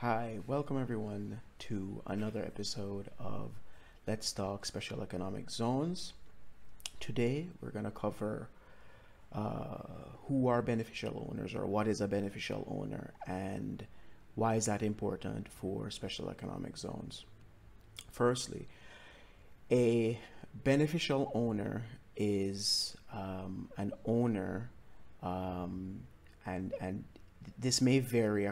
Hi, welcome everyone to another episode of Let's Talk Special Economic Zones. Today we're going to cover who are beneficial owners, or what is a beneficial owner, and why is that important for special economic zones. Firstly, a beneficial owner is an owner, and this may vary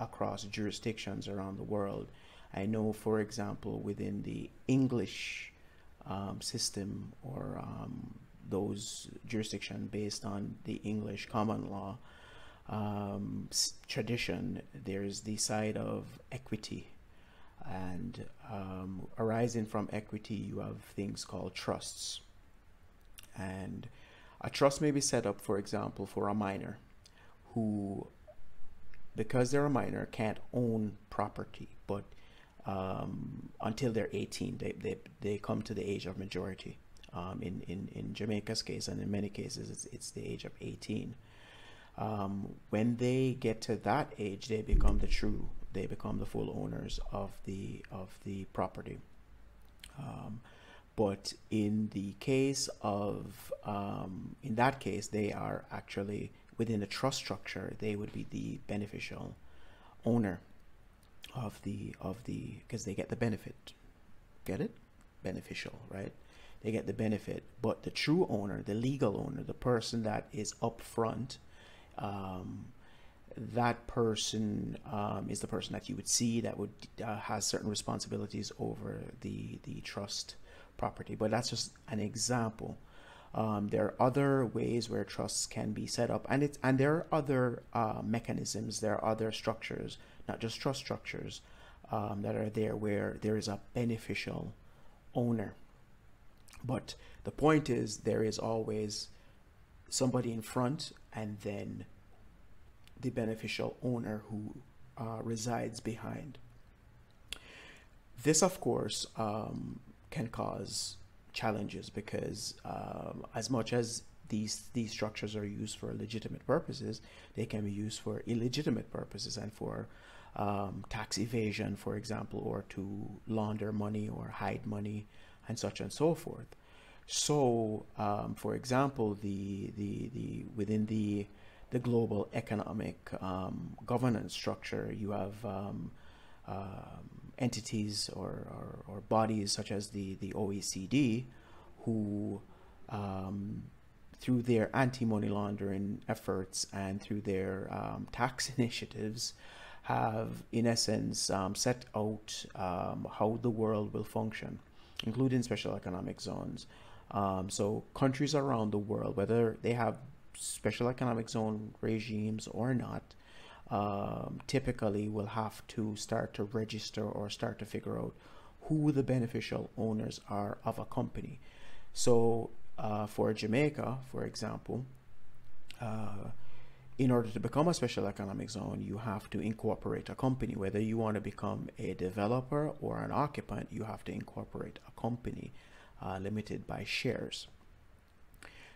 across jurisdictions around the world. I know, for example, within the English system, or those jurisdictions based on the English common law tradition, there's the side of equity. And arising from equity, you have things called trusts. And a trust may be set up, for example, for a minor who, because they're a minor, can't own property, but until they're 18, they come to the age of majority. In Jamaica's case, and in many cases, it's the age of 18. When they get to that age, they become the full owners of the property. But in the case of, in that case, they are actually within the trust structure. They would be the beneficial owner of the because they get the benefit. Get it? Beneficial, right? They get the benefit, but the true owner, the legal owner, the person that is up front, that person is the person that you would see that would has certain responsibilities over the trust property. But that's just an example. There are other ways where trusts can be set up, and there are other mechanisms. There are other structures, not just trust structures, that are there where there is a beneficial owner. But the point is, there is always somebody in front, and then the beneficial owner who resides behind. This, of course, can cause challenges because as much as these structures are used for legitimate purposes, they can be used for illegitimate purposes, and for tax evasion, for example, or to launder money or hide money, and such and so forth. So, for example, within the global economic governance structure, you have entities or bodies such as the OECD, who through their anti-money laundering efforts and through their tax initiatives have, in essence, set out how the world will function, including special economic zones. So countries around the world, whether they have special economic zone regimes or not, typically will have to start to register or start to figure out who the beneficial owners are of a company. So for Jamaica, for example, in order to become a special economic zone, you have to incorporate a company. Whether you want to become a developer or an occupant, you have to incorporate a company limited by shares.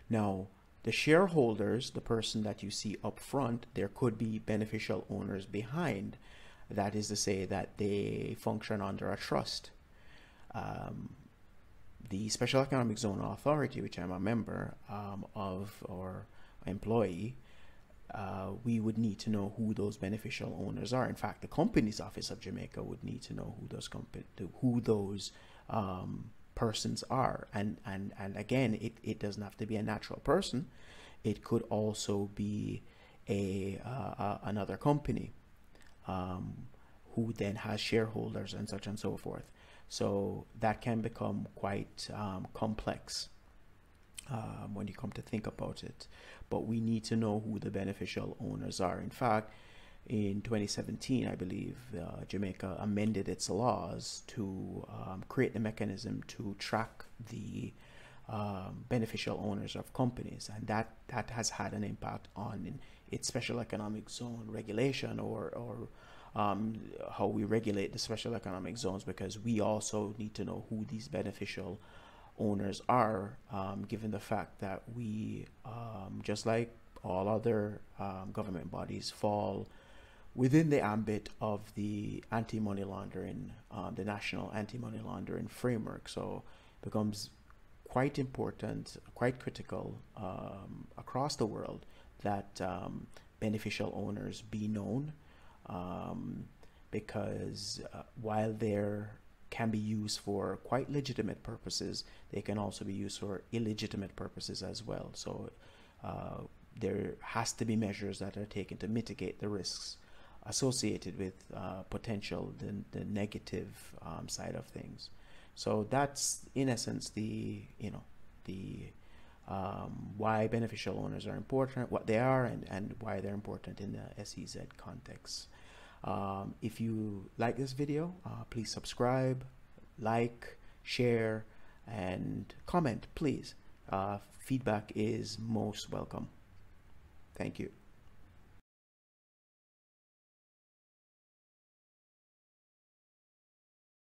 Now, the shareholders, the person that you see up front, there could be beneficial owners behind. That is to say that they function under a trust. The Special Economic Zone Authority, which I'm a member of, or employee, we would need to know who those beneficial owners are. In fact, the Companies Office of Jamaica would need to know who those persons are. And again, it doesn't have to be a natural person. It could also be another company who then has shareholders and such and so forth. So that can become quite complex when you come to think about it. But we need to know who the beneficial owners are. In fact, in 2017, I believe, Jamaica amended its laws to create the mechanism to track the beneficial owners of companies, and that has had an impact on its special economic zone regulation, or how we regulate the special economic zones, because we also need to know who these beneficial owners are, given the fact that we, just like all other government bodies, fall within the ambit of the anti-money laundering, the national anti-money laundering framework. So it becomes quite important, quite critical across the world that beneficial owners be known, because while they're can be used for quite legitimate purposes, they can also be used for illegitimate purposes as well. So there has to be measures that are taken to mitigate the risks associated with potential the negative side of things. So that's in essence the why beneficial owners are important, what they are, and why they're important in the SEZ context. If you like this video, please subscribe, like, share, and comment, please. Feedback is most welcome. Thank you.